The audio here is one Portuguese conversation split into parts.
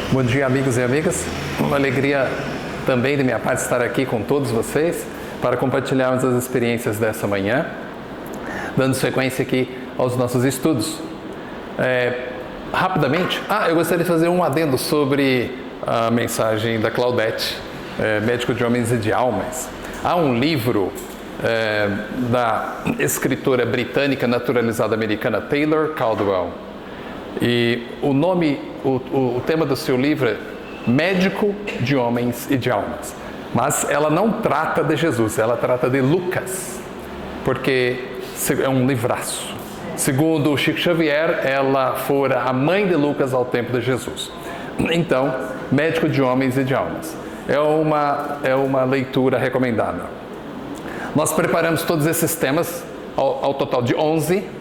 Bom dia, amigos e amigas. Uma alegria também de minha parte estar aqui com todos vocês para compartilharmos as experiências dessa manhã, dando sequência aqui aos nossos estudos. Rapidamente, eu gostaria de fazer um adendo sobre a mensagem da Claudete, Médico de Homens e de Almas. Há um livro da escritora britânica naturalizada americana Taylor Caldwell, e o tema do seu livro é Médico de Homens e de Almas. Mas ela não trata de Jesus, ela trata de Lucas, porque é um livraço. Segundo o Chico Xavier, ela fora a mãe de Lucas ao tempo de Jesus. Então, Médico de Homens e de Almas. É uma leitura recomendada. Nós preparamos todos esses temas, ao total de 11.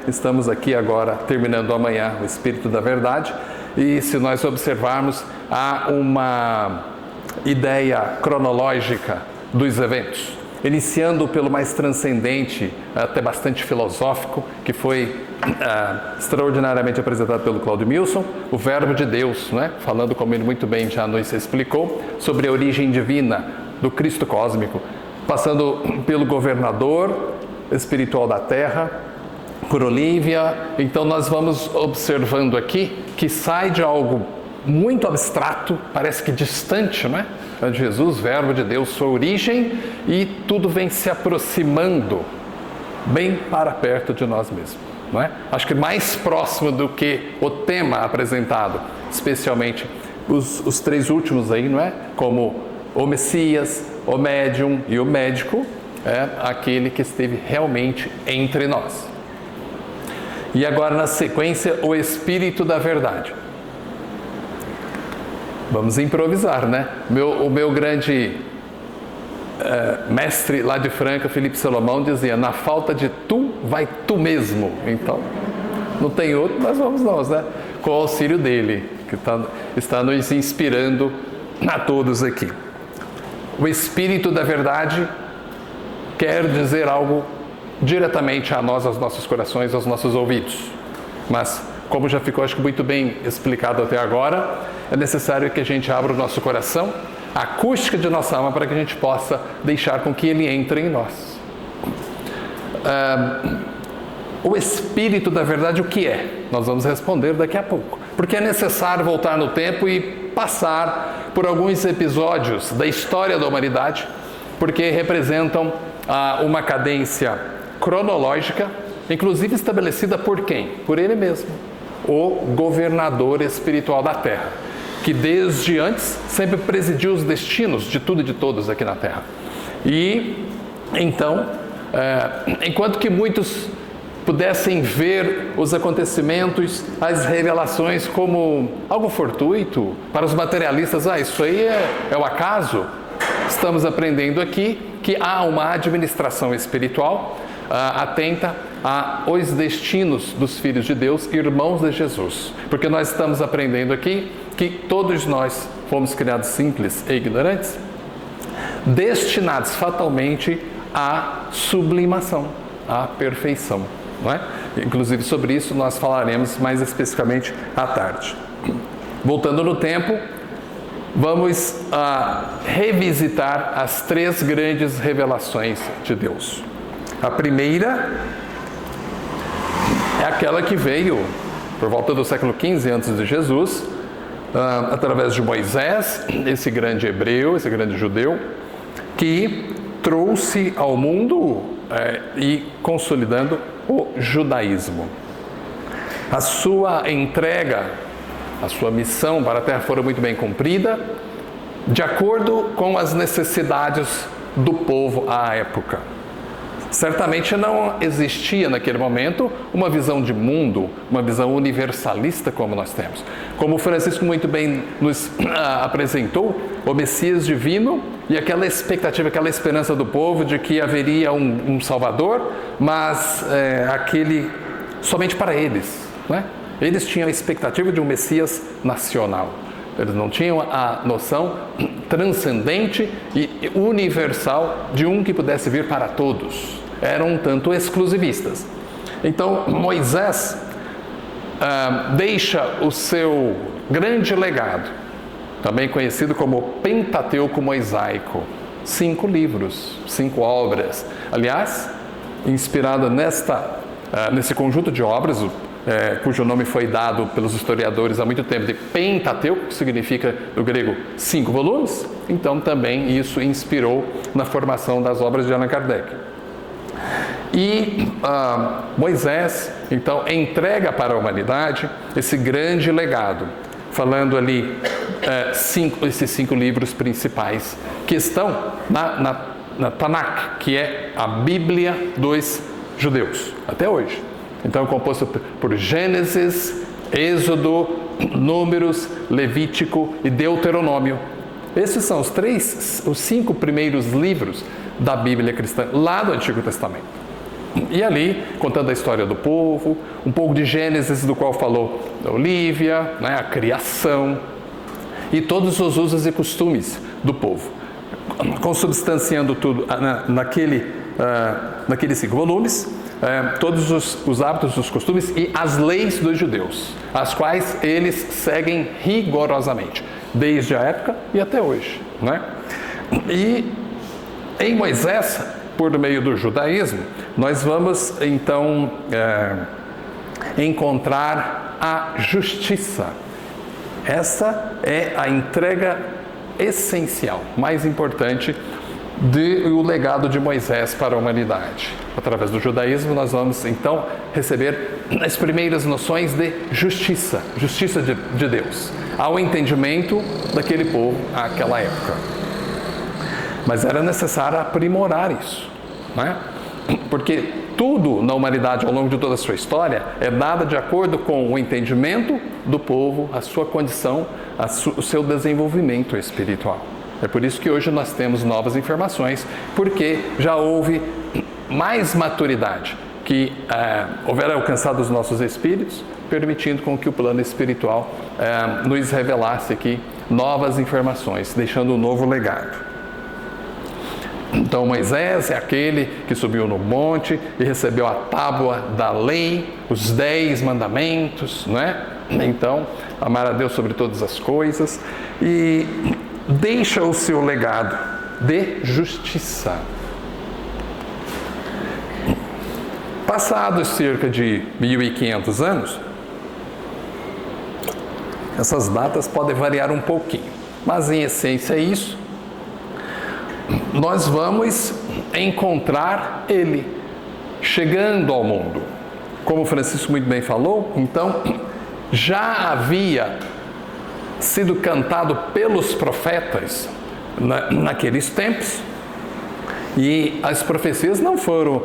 Estamos aqui agora terminando amanhã o Espírito da Verdade, e se nós observarmos, há uma ideia cronológica dos eventos, iniciando pelo mais transcendente, até bastante filosófico, que foi extraordinariamente apresentado pelo Claudio Milson, o Verbo de Deus, né? Falando, como ele muito bem já nos explicou, sobre a origem divina do Cristo cósmico, passando pelo governador espiritual da Terra, por Olívia. Então nós vamos observando aqui que sai de algo muito abstrato, parece que distante, não é? Jesus, Verbo de Deus, sua origem, e tudo vem se aproximando bem para perto de nós mesmos, não é? Acho que mais próximo do que o tema apresentado, especialmente os três últimos aí, não é? Como o Messias, o médium e o médico, é aquele que esteve realmente entre nós. E agora, na sequência, o Espírito da Verdade. Vamos improvisar, né? O meu grande mestre lá de Franca, Felipe Salomão, dizia: na falta de tu, vai tu mesmo. Então, não tem outro, mas vamos nós, né? Com o auxílio dele, que está nos inspirando a todos aqui. O Espírito da Verdade quer dizer algo diretamente a nós, aos nossos corações, aos nossos ouvidos. Mas, como já ficou, acho que muito bem explicado até agora, é necessário que a gente abra o nosso coração, a acústica de nossa alma, para que a gente possa deixar com que ele entre em nós. O Espírito da Verdade, o que é? Nós vamos responder daqui a pouco. Porque é necessário voltar no tempo e passar por alguns episódios da história da humanidade, porque representam uma cadência cronológica, inclusive estabelecida por quem? Por ele mesmo, o governador espiritual da Terra, que desde antes sempre presidiu os destinos de tudo e de todos aqui na Terra. E então, enquanto que muitos pudessem ver os acontecimentos, as revelações como algo fortuito, para os materialistas, isso aí é o acaso, estamos aprendendo aqui que há uma administração espiritual atenta aos destinos dos filhos de Deus, irmãos de Jesus. Porque nós estamos aprendendo aqui que todos nós fomos criados simples e ignorantes, destinados fatalmente à sublimação, à perfeição, não é? Inclusive sobre isso nós falaremos mais especificamente à tarde. Voltando no tempo, vamos revisitar as três grandes revelações de Deus. A primeira é aquela que veio por volta do século XV a.C., de Jesus, através de Moisés, esse grande hebreu, esse grande judeu, que trouxe ao mundo e consolidando o judaísmo. A sua entrega, a sua missão para a Terra fora muito bem cumprida, de acordo com as necessidades do povo à época. Certamente não existia naquele momento uma visão de mundo, uma visão universalista como nós temos. Como Francisco muito bem nos apresentou, o Messias divino e aquela expectativa, aquela esperança do povo de que haveria um Salvador, mas aquele somente para eles, né? Eles tinham a expectativa de um Messias nacional. Eles não tinham a noção transcendente e universal de um que pudesse vir para todos. Eram um tanto exclusivistas. Então, Moisés deixa o seu grande legado, também conhecido como Pentateuco Mosaico. 5 livros, 5 obras. Aliás, inspirada nesse conjunto de obras, cujo nome foi dado pelos historiadores há muito tempo de Pentateuco, que significa, no grego, 5 volumes. Então, também isso inspirou na formação das obras de Allan Kardec. E Moisés, então, entrega para a humanidade esse grande legado, falando ali esses 5 livros principais, que estão na Tanakh, que é a Bíblia dos judeus, até hoje. Então, é composto por Gênesis, Êxodo, Números, Levítico e Deuteronômio. Esses são os 5 primeiros livros da Bíblia cristã, lá do Antigo Testamento. E ali, contando a história do povo, um pouco de Gênesis, do qual falou a Olívia, a criação, e todos os usos e costumes do povo, consubstanciando tudo naqueles 5 volumes, todos os hábitos, os costumes e as leis dos judeus, as quais eles seguem rigorosamente, desde a época e até hoje. E em Moisés, por meio do judaísmo, nós vamos então encontrar a justiça. Essa é a entrega essencial, mais importante do legado de Moisés para a humanidade. Através do judaísmo, nós vamos então receber as primeiras noções de justiça de Deus, ao entendimento daquele povo àquela época. Mas era necessário aprimorar isso, porque tudo na humanidade, ao longo de toda a sua história, é dado de acordo com o entendimento do povo, a sua condição, o seu desenvolvimento espiritual. É por isso que hoje nós temos novas informações, porque já houve mais maturidade que houver alcançado os nossos espíritos, permitindo com que o plano espiritual nos revelasse aqui novas informações, deixando um novo legado. Então, Moisés é aquele que subiu no monte e recebeu a tábua da lei, os 10 mandamentos, Então, amar a Deus sobre todas as coisas, e deixa o seu legado de justiça. Passados cerca de 1.500 anos, essas datas podem variar um pouquinho, mas em essência é isso. Nós vamos encontrar ele chegando ao mundo. Como o Francisco muito bem falou, então, já havia sido cantado pelos profetas naqueles tempos, e as profecias não foram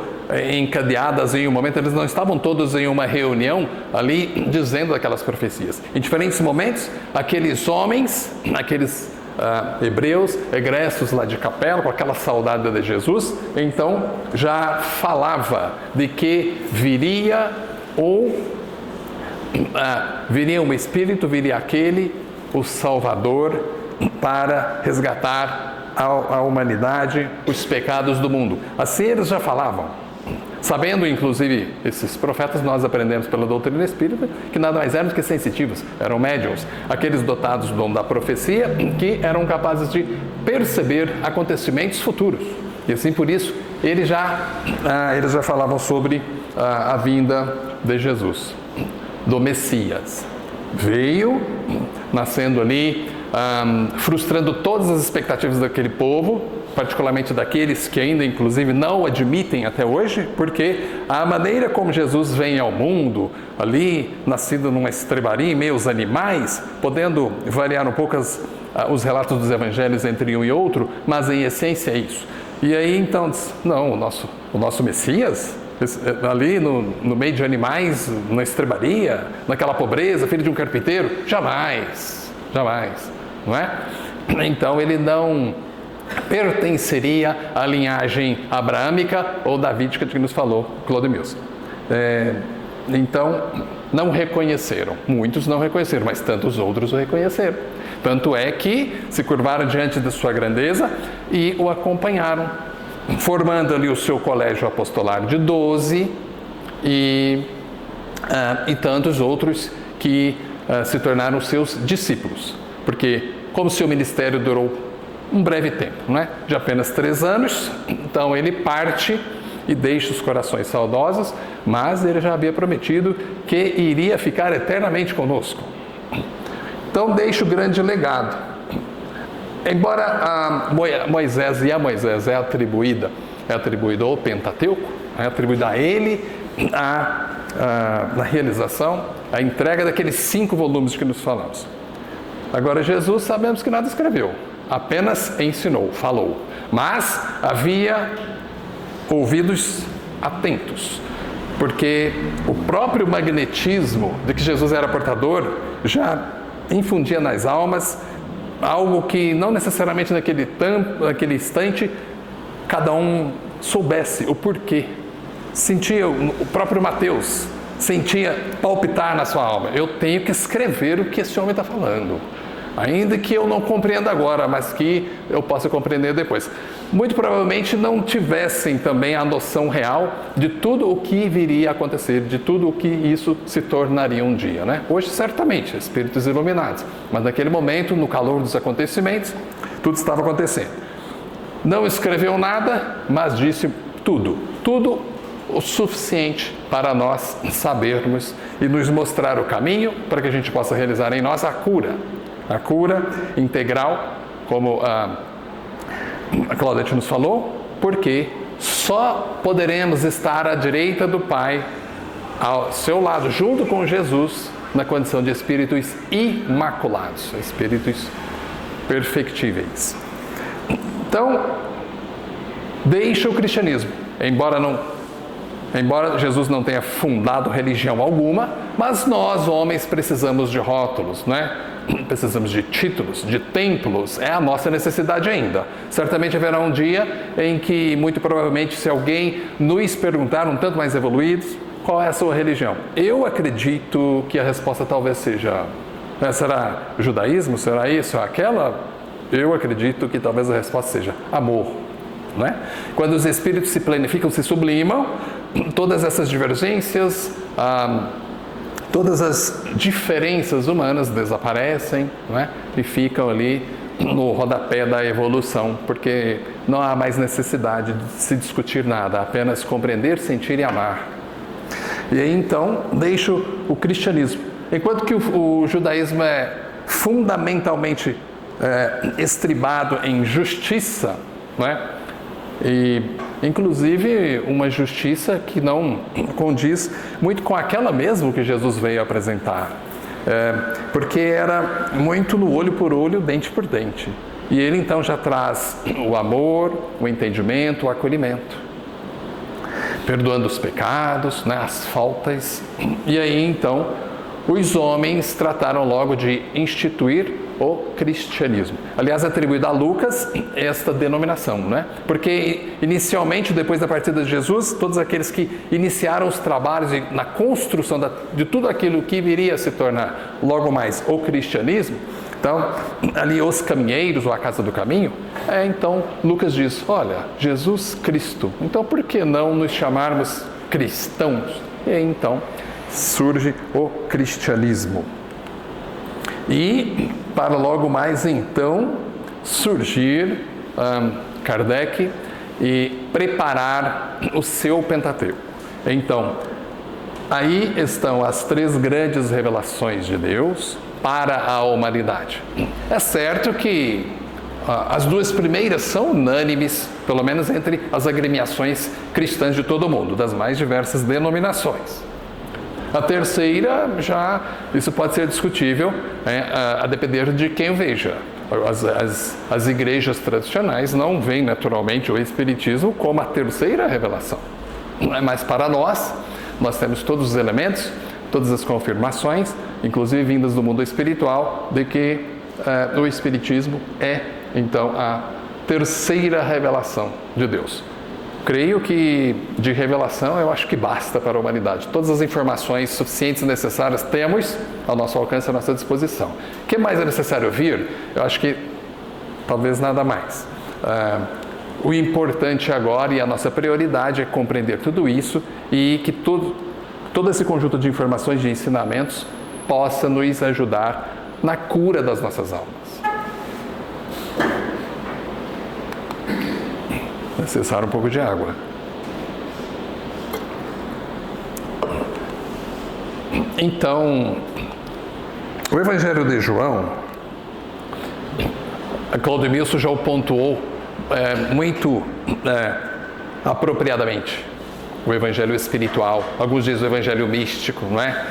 encadeadas em um momento, eles não estavam todos em uma reunião ali dizendo aquelas profecias. Em diferentes momentos, aqueles homens, aqueles hebreus, egressos lá de Capela, com aquela saudade de Jesus, então já falava de que viria um Espírito, viria aquele, o Salvador, para resgatar a humanidade, os pecados do mundo. Assim eles já falavam. Sabendo, inclusive, esses profetas, nós aprendemos pela doutrina espírita, que nada mais eram do que sensitivos, eram médiuns, aqueles dotados do dom da profecia, que eram capazes de perceber acontecimentos futuros. E assim, por isso, eles já falavam sobre a vinda de Jesus, do Messias. Veio, nascendo ali, frustrando todas as expectativas daquele povo, particularmente daqueles que ainda, inclusive, não o admitem até hoje, porque a maneira como Jesus vem ao mundo, ali, nascido numa estrebaria, em meio aos animais, podendo variar um pouco os relatos dos evangelhos entre um e outro, mas em essência é isso. E aí, então, não, o nosso Messias, ali no meio de animais, na estrebaria, naquela pobreza, filho de um carpinteiro, jamais, não é? Então, ele não pertenceria à linhagem abraâmica ou davídica de que nos falou Claude Mills. Então, não reconheceram. Muitos não reconheceram, mas tantos outros o reconheceram. Tanto é que se curvaram diante de sua grandeza e o acompanharam, formando ali o seu colégio apostolar de 12 e tantos outros que se tornaram seus discípulos, porque como seu ministério durou um breve tempo, não é? De apenas 3 anos, então ele parte e deixa os corações saudosos, mas ele já havia prometido que iria ficar eternamente conosco. Então deixa o grande legado. Embora a Moisés é atribuído ao Pentateuco, é atribuído a ele na realização, a entrega daqueles 5 volumes que nos falamos. Agora Jesus sabemos que nada escreveu, apenas ensinou, falou, mas havia ouvidos atentos, porque o próprio magnetismo de que Jesus era portador já infundia nas almas algo que não necessariamente naquele instante cada um soubesse o porquê. Sentia o próprio Mateus, sentia palpitar na sua alma: eu tenho que escrever o que esse homem está falando, ainda que eu não compreenda agora, mas que eu possa compreender depois. Muito provavelmente não tivessem também a noção real de tudo o que viria a acontecer, de tudo o que isso se tornaria um dia, né? Hoje, certamente, espíritos iluminados, mas naquele momento, no calor dos acontecimentos, tudo estava acontecendo. Não escreveu nada, mas disse tudo o suficiente para nós sabermos e nos mostrar o caminho para que a gente possa realizar em nós a cura integral, como a Claudete nos falou, porque só poderemos estar à direita do Pai, ao seu lado, junto com Jesus, na condição de espíritos imaculados, espíritos perfectíveis. Então, deixa o cristianismo, embora Jesus não tenha fundado religião alguma, mas nós, homens, precisamos de rótulos, não é? Precisamos de títulos, de templos, é a nossa necessidade ainda. Certamente haverá um dia em que, muito provavelmente, se alguém nos perguntar, um tanto mais evoluídos, qual é a sua religião? Eu acredito que a resposta talvez seja: será judaísmo? Será isso? Aquela? Eu acredito que talvez a resposta seja amor. Não é? Quando os espíritos se planificam, se sublimam, todas essas divergências, todas as diferenças humanas desaparecem, não é? E ficam ali no rodapé da evolução, porque não há mais necessidade de se discutir nada, apenas compreender, sentir e amar. E aí então deixo o cristianismo. Enquanto que o judaísmo é fundamentalmente estribado em justiça, não é? E inclusive uma justiça que não condiz muito com aquela mesmo que Jesus veio apresentar, porque era muito no olho por olho, dente por dente. E ele então já traz o amor, o entendimento, o acolhimento, perdoando os pecados, né, as faltas. E aí então os homens trataram logo de instituir o cristianismo. Aliás, atribuído a Lucas esta denominação, né? Porque inicialmente, depois da partida de Jesus, todos aqueles que iniciaram os trabalhos na construção de tudo aquilo que viria a se tornar logo mais o cristianismo, então, ali os caminheiros, ou a casa do caminho, então Lucas diz: olha, Jesus Cristo, então por que não nos chamarmos cristãos? E aí, então, surge o cristianismo. E para logo mais então surgir Kardec e preparar o seu Pentateuco. Então, aí estão as 3 grandes revelações de Deus para a humanidade. É certo que as 2 primeiras são unânimes, pelo menos entre as agremiações cristãs de todo o mundo, das mais diversas denominações. A terceira, isso pode ser discutível, a depender de quem veja. As igrejas tradicionais não veem naturalmente o Espiritismo como a terceira revelação. Mas para nós temos todos os elementos, todas as confirmações, inclusive vindas do mundo espiritual, de que o Espiritismo é, então, a terceira revelação de Deus. Creio que de revelação eu acho que basta para a humanidade. Todas as informações suficientes e necessárias temos ao nosso alcance, à nossa disposição. O que mais é necessário ouvir? Eu acho que talvez nada mais. O importante agora e a nossa prioridade é compreender tudo isso e que todo esse conjunto de informações, de ensinamentos, possa nos ajudar na cura das nossas almas. Necessário um pouco de água. Então, o Evangelho de João, a Claudemilson já o pontuou muito apropriadamente. O Evangelho espiritual, alguns dizem o Evangelho místico, não é?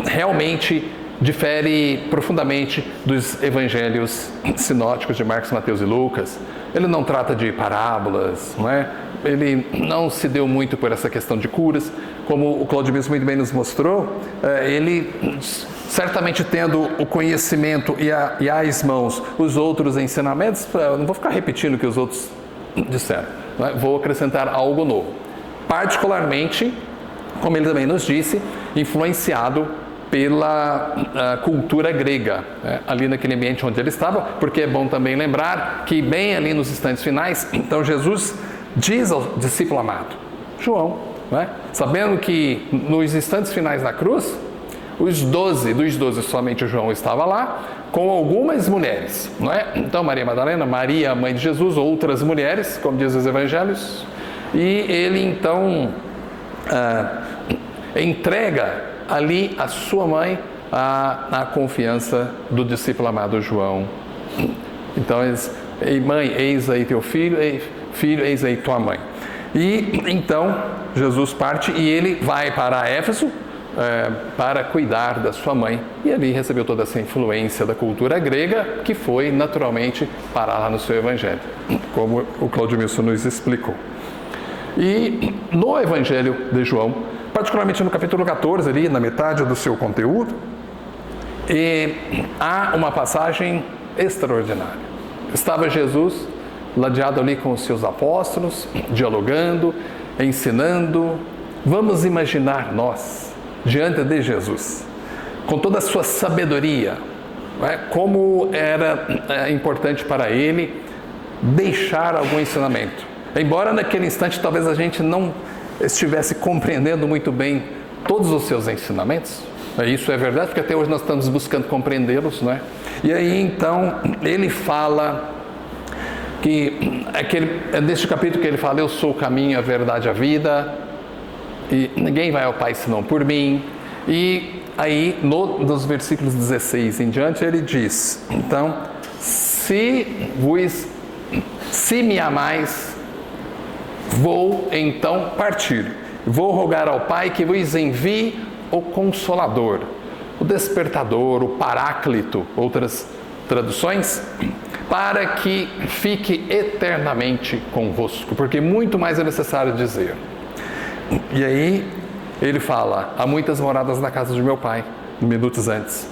Realmente difere profundamente dos Evangelhos sinóticos de Marcos, Mateus e Lucas. Ele não trata de parábolas, não é? Ele não se deu muito por essa questão de curas, como o Claudio muito bem nos mostrou. Ele, certamente tendo o conhecimento e às mãos os outros ensinamentos, eu não vou ficar repetindo o que os outros disseram, não é? Vou acrescentar algo novo. Particularmente, como ele também nos disse, influenciado pela cultura grega, né? Ali naquele ambiente onde ele estava, porque é bom também lembrar que bem ali nos instantes finais, então Jesus diz ao discípulo amado, João, né? Sabendo que nos instantes finais da cruz, dos 12 somente o João estava lá, com algumas mulheres, não é? Então Maria Madalena, Maria, mãe de Jesus, outras mulheres, como diz os evangelhos, e ele então entrega ali a sua mãe à confiança do discípulo amado João. Então, ei mãe, eis aí teu filho, ei filho, eis aí tua mãe. E então Jesus parte e ele vai para Éfeso para cuidar da sua mãe. E ali recebeu toda essa influência da cultura grega que foi naturalmente parar lá no seu evangelho, como o Claudio Milson nos explicou. E no Evangelho de João, particularmente no capítulo 14, ali na metade do seu conteúdo, há uma passagem extraordinária. Estava Jesus ladeado ali com os seus apóstolos, dialogando, ensinando. Vamos imaginar nós, diante de Jesus, com toda a sua sabedoria, como era importante para ele deixar algum ensinamento. Embora naquele instante talvez a gente não estivesse compreendendo muito bem todos os seus ensinamentos, isso é verdade, porque até hoje nós estamos buscando compreendê-los, não é? E aí então ele fala que é neste capítulo que ele fala, eu sou o caminho, a verdade, a vida, e ninguém vai ao Pai senão por mim. E aí nos versículos 16 em diante ele diz, então, se me amais, vou então partir, vou rogar ao Pai que vos envie o Consolador, o Despertador, o Paráclito, outras traduções, para que fique eternamente convosco, porque muito mais é necessário dizer. E aí ele fala, há muitas moradas na casa de meu Pai, minutos antes.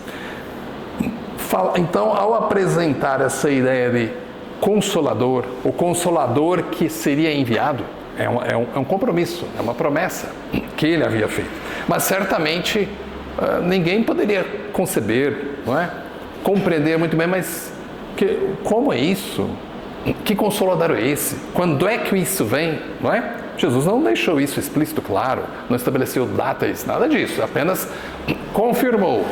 Então, ao apresentar essa ideia de Consolador, o Consolador que seria enviado, é um compromisso, é uma promessa que ele havia feito. Mas certamente ninguém poderia conceber, não é? Compreender muito bem, mas como é isso? Que Consolador é esse? Quando é que isso vem? Não é? Jesus não deixou isso explícito, claro, não estabeleceu datas, nada disso, apenas confirmou: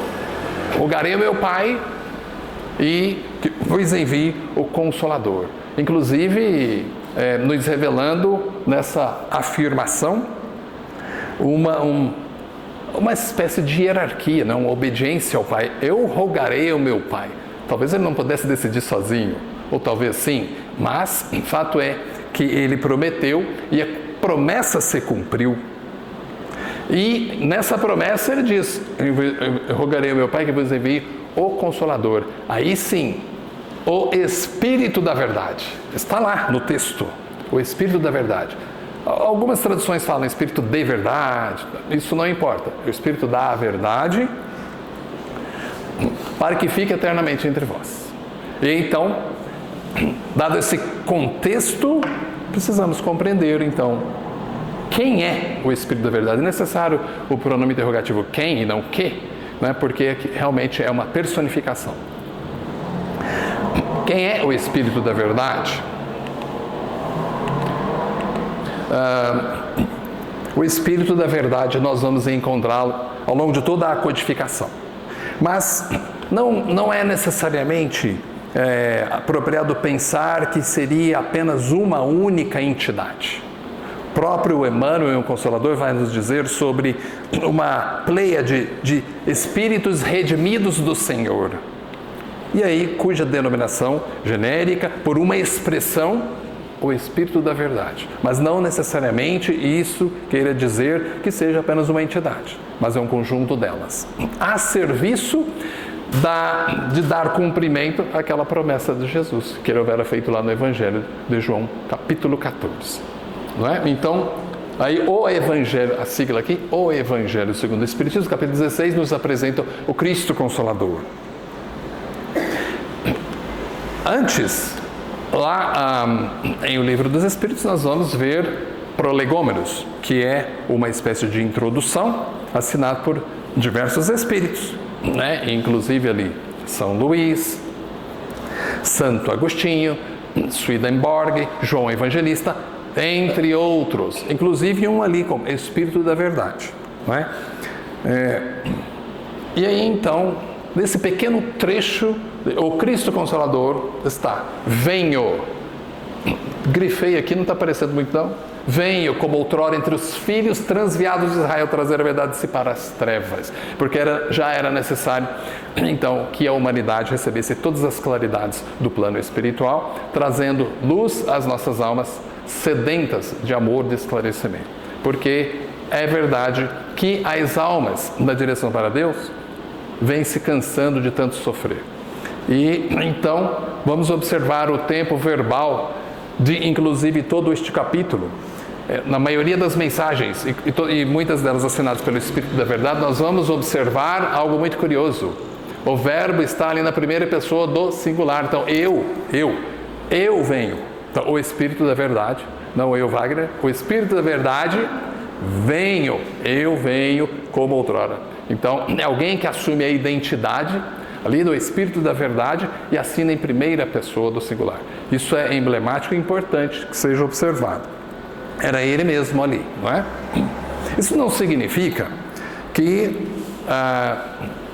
rogarei ao meu Pai e vos envie o Consolador. Inclusive, nos revelando nessa afirmação uma espécie de hierarquia, uma obediência ao Pai. Eu rogarei ao meu Pai. Talvez ele não pudesse decidir sozinho, ou talvez sim, mas o fato é que ele prometeu e a promessa se cumpriu. E nessa promessa ele diz: eu rogarei ao meu Pai que vos envie o Consolador. Aí sim, o Espírito da Verdade. Está lá no texto, o Espírito da Verdade. Algumas traduções falam Espírito de Verdade, isso não importa. O Espírito da Verdade, para que fique eternamente entre vós. E então, dado esse contexto, precisamos compreender, então, quem é o Espírito da Verdade. É necessário o pronome interrogativo quem e não que, né? Porque realmente é uma personificação. Quem é o Espírito da Verdade? O Espírito da Verdade nós vamos encontrá-lo ao longo de toda a codificação. Mas não é necessariamente apropriado pensar que seria apenas uma única entidade. O próprio Emmanuel, o Consolador, vai nos dizer sobre uma pleiade de espíritos redimidos do Senhor. E aí, cuja denominação genérica, por uma expressão, o Espírito da Verdade. Mas não necessariamente isso queira dizer que seja apenas uma entidade, mas é um conjunto delas, a serviço de dar cumprimento àquela promessa de Jesus, que ele houvera feito lá no Evangelho de João, capítulo 14. Não é? Então, aí o Evangelho, a sigla aqui, o Evangelho segundo o Espiritismo, capítulo 16, nos apresenta o Cristo Consolador. Antes, lá em O Livro dos Espíritos, nós vamos ver Prolegômenos, que é uma espécie de introdução assinada por diversos espíritos, né? Inclusive ali São Luís, Santo Agostinho, Swedenborg, João Evangelista, entre outros, inclusive um ali como Espírito da Verdade, não é? E aí então, nesse pequeno trecho, o Cristo Consolador está: venho, grifei aqui, não está aparecendo muito não, venho como outrora entre os filhos transviados de Israel trazer a verdade de si para as trevas, porque já era necessário então que a humanidade recebesse todas as claridades do plano espiritual, trazendo luz às nossas almas sedentas de amor, de esclarecimento, porque é verdade que as almas na direção para Deus vêm se cansando de tanto sofrer. E então vamos observar o tempo verbal de inclusive todo este capítulo. Na maioria das mensagens, e muitas delas assinadas pelo Espírito da Verdade, nós vamos observar algo muito curioso. O verbo está ali na primeira pessoa do singular. Então, eu venho. Então, o Espírito da Verdade, não eu, Wagner, o Espírito da Verdade, eu venho como outrora. Então, é alguém que assume a identidade ali do Espírito da Verdade e assina em primeira pessoa do singular. Isso é emblemático e importante que seja observado. Era ele mesmo ali, não é? Isso não significa que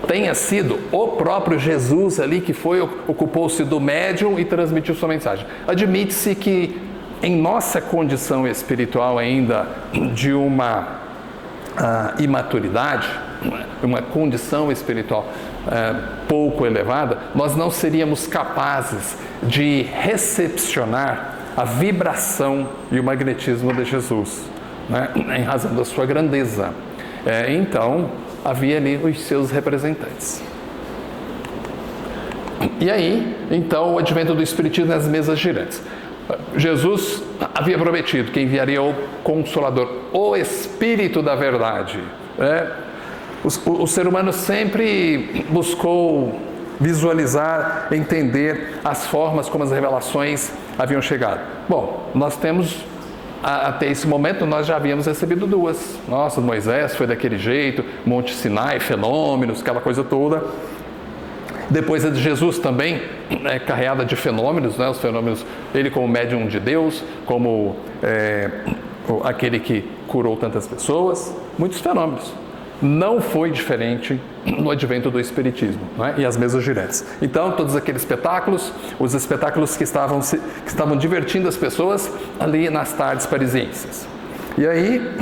tenha sido o próprio Jesus ali que ocupou-se do médium e transmitiu sua mensagem. Admite-se que em nossa condição espiritual ainda de uma imaturidade, uma condição espiritual pouco elevada, nós não seríamos capazes de recepcionar a vibração e o magnetismo de Jesus, né? Em razão da sua grandeza. Então, havia ali os seus representantes. E aí, então, o advento do Espiritismo nas mesas girantes. Jesus havia prometido que enviaria o Consolador, o Espírito da Verdade. O ser humano sempre buscou visualizar, entender as formas como as revelações haviam chegado. Bom, nós temos, até esse momento, nós já havíamos recebido duas. Nossa, Moisés foi daquele jeito, Monte Sinai, fenômenos, aquela coisa toda. Depois a de Jesus também, carreada de fenômenos, né? Os fenômenos, ele como médium de Deus, como aquele que curou tantas pessoas, muitos fenômenos. Não foi diferente no advento do Espiritismo, não é? E as mesas girantes. Então, todos aqueles espetáculos, os espetáculos que estavam divertindo as pessoas ali nas tardes parisienses. E aí,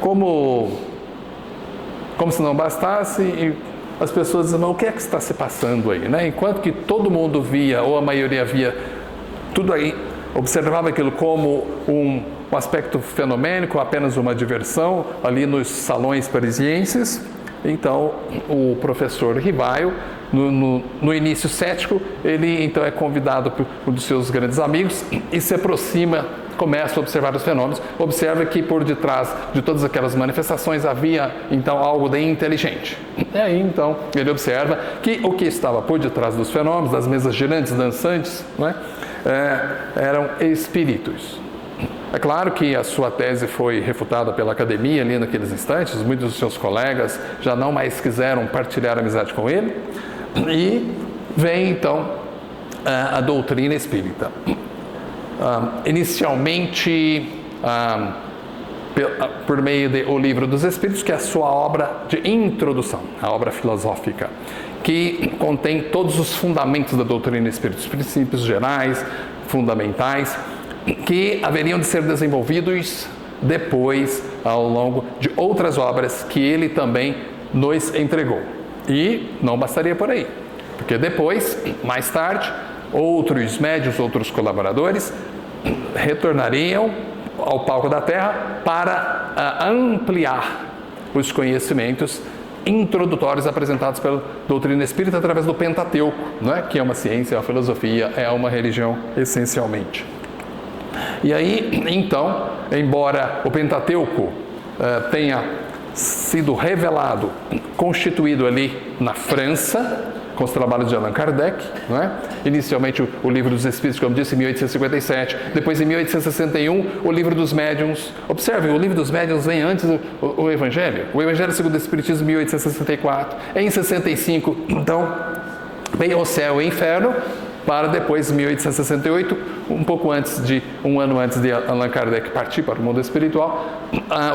como se não bastasse, as pessoas diziam: o que é que está se passando aí? Né? Enquanto que todo mundo via, ou a maioria via, tudo aí, observava aquilo como um aspecto fenomênico, apenas uma diversão, ali nos salões parisienses. Então, o professor Rivaio, no início cético, ele então é convidado por um dos seus grandes amigos e se aproxima, começa a observar os fenômenos, observa que por detrás de todas aquelas manifestações havia então algo de inteligente. E aí então ele observa que o que estava por detrás dos fenômenos, das mesas girantes, dançantes, não é? Eram espíritos. É claro que a sua tese foi refutada pela academia ali naqueles instantes, muitos dos seus colegas já não mais quiseram partilhar amizade com ele, e vem então a doutrina espírita. Inicialmente por meio de O Livro dos Espíritos, que é a sua obra de introdução, a obra filosófica, que contém todos os fundamentos da doutrina espírita, os princípios gerais, fundamentais, que haveriam de ser desenvolvidos depois, ao longo de outras obras que ele também nos entregou. E não bastaria por aí, porque depois, mais tarde, outros médiuns, outros colaboradores retornariam ao palco da Terra para ampliar os conhecimentos introdutórios apresentados pela doutrina espírita através do Pentateuco, não é? Que é uma ciência, é uma filosofia, é uma religião essencialmente. E aí, então, embora o Pentateuco tenha sido revelado, constituído ali na França, com os trabalhos de Allan Kardec, não é? Inicialmente o Livro dos Espíritos, como disse, em 1857, depois em 1861 o Livro dos Médiuns. Observe, o Livro dos Médiuns vem antes do Evangelho. O Evangelho segundo o Espiritismo, 1864. Em 65, então, vem O Céu e o Inferno, para depois, em 1868, um ano antes de Allan Kardec partir para o mundo espiritual,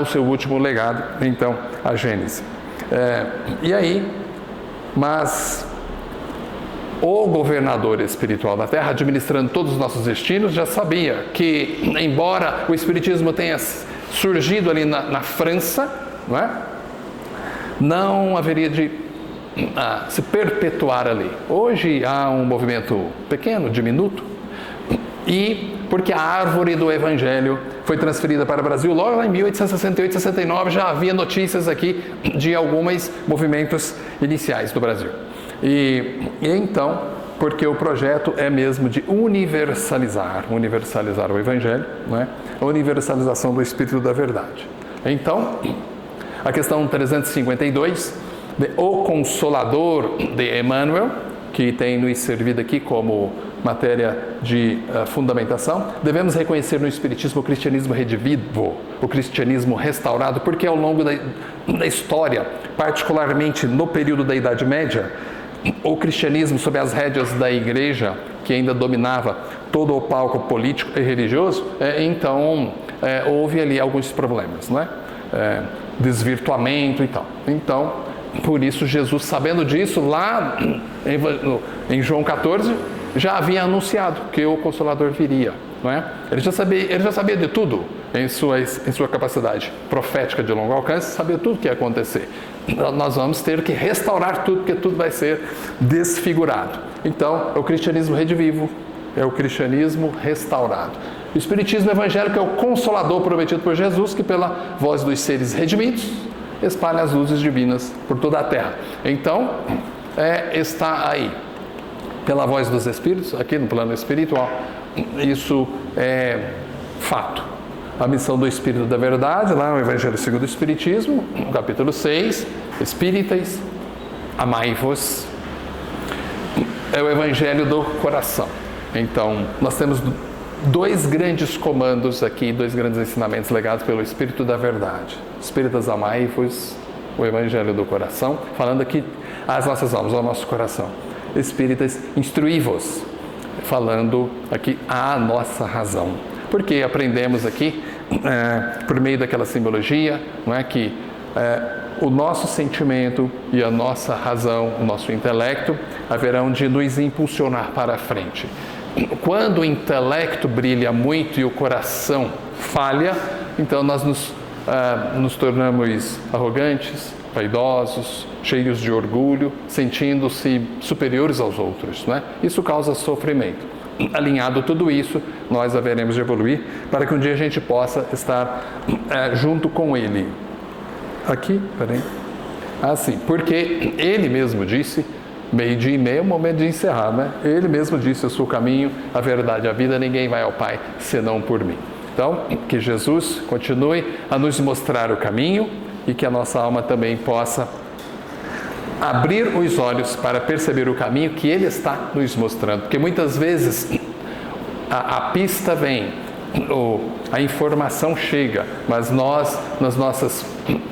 o seu último legado, então, a Gênese. E aí, mas o governador espiritual da Terra, administrando todos os nossos destinos, já sabia que, embora o Espiritismo tenha surgido ali na França, não haveria de se perpetuar ali. Hoje há um movimento pequeno, diminuto, e porque a árvore do Evangelho foi transferida para o Brasil logo lá em 1868, 69, já havia notícias aqui de alguns movimentos iniciais do Brasil. E então, porque o projeto é mesmo de universalizar o Evangelho, a universalização do Espírito da Verdade. Então, a questão 352, O Consolador de Emmanuel, que tem nos servido aqui como matéria de fundamentação, devemos reconhecer no Espiritismo o cristianismo redivivo, o cristianismo restaurado, porque ao longo da história, particularmente no período da Idade Média, o cristianismo, sob as rédeas da Igreja, que ainda dominava todo o palco político e religioso, então houve ali alguns problemas, desvirtuamento e tal. Então, por isso Jesus, sabendo disso, lá em João 14, já havia anunciado que o Consolador viria, Ele já sabia de tudo em sua capacidade profética de longo alcance, sabia tudo o que ia acontecer. Nós vamos ter que restaurar tudo, porque tudo vai ser desfigurado. Então, é o cristianismo redivivo, é o cristianismo restaurado. O Espiritismo evangélico é o Consolador prometido por Jesus, que pela voz dos seres redimidos espalha as luzes divinas por toda a terra. Então, está aí, pela voz dos Espíritos, aqui no plano espiritual, isso é fato. A missão do Espírito da Verdade, lá no Evangelho segundo o Espiritismo, no capítulo 6, Espíritas, amai-vos, é o Evangelho do coração. Então, nós temos dois grandes comandos aqui, dois grandes ensinamentos legados pelo Espírito da Verdade. Espíritas, amai-vos, o Evangelho do coração, falando aqui às nossas almas, ao nosso coração. Espíritas, instruí-vos, falando aqui à nossa razão. Porque aprendemos aqui, por meio daquela simbologia, que o nosso sentimento e a nossa razão, o nosso intelecto, haverão de nos impulsionar para a frente. Quando o intelecto brilha muito e o coração falha, então nós nos tornamos arrogantes, vaidosos, cheios de orgulho, sentindo-se superiores aos outros. Isso causa sofrimento. Alinhado tudo isso, nós haveremos de evoluir para que um dia a gente possa estar junto com Ele. Aqui, peraí. Assim, porque Ele mesmo disse, meio-dia e meio é o momento de encerrar, Ele mesmo disse, eu sou o caminho, a verdade, a vida, ninguém vai ao Pai senão por mim. Então, que Jesus continue a nos mostrar o caminho e que a nossa alma também possa abrir os olhos para perceber o caminho que Ele está nos mostrando. Porque muitas vezes a pista vem a informação chega, mas nós, nas nossas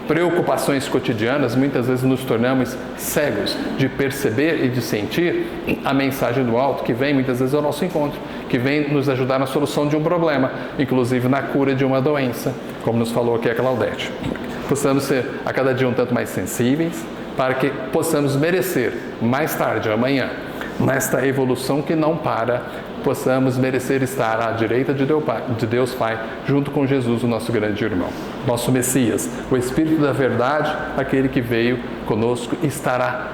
preocupações cotidianas, muitas vezes nos tornamos cegos de perceber e de sentir a mensagem do alto que vem muitas vezes ao nosso encontro, que vem nos ajudar na solução de um problema, inclusive na cura de uma doença, como nos falou aqui a Claudete. Possamos ser a cada dia um tanto mais sensíveis, para que possamos merecer mais tarde, amanhã, nesta evolução que não para, possamos merecer estar à direita de Deus Pai, junto com Jesus, o nosso grande irmão, nosso Messias, o Espírito da verdade, aquele que veio conosco e estará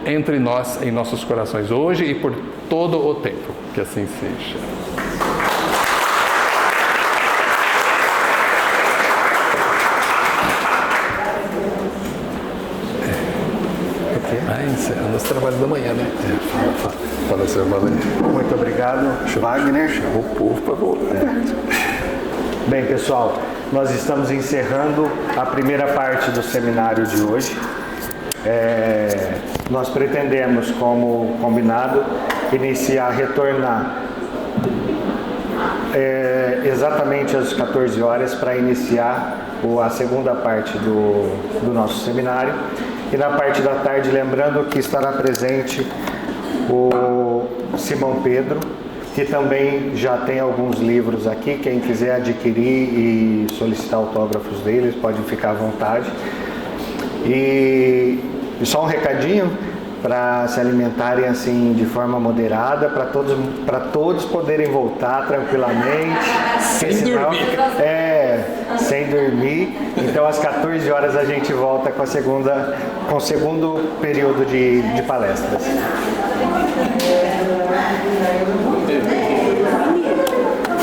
entre nós, em nossos corações, hoje e por todo o tempo. Que assim seja. Encerrando os trabalhos da manhã, né? Fala, senhor Valente. Muito obrigado, Wagner. Chamou o povo para voltar. Bem, pessoal, nós estamos encerrando a primeira parte do seminário de hoje. Nós pretendemos, como combinado, retornar exatamente às 14 horas para iniciar a segunda parte do nosso seminário. E na parte da tarde, lembrando que estará presente o Simão Pedro, que também já tem alguns livros aqui. Quem quiser adquirir e solicitar autógrafos deles, pode ficar à vontade. E só um recadinho, para se alimentarem assim de forma moderada, para todos poderem voltar tranquilamente. Sem dormir. Sem dormir. Então às 14 horas a gente volta com o segundo período de palestras.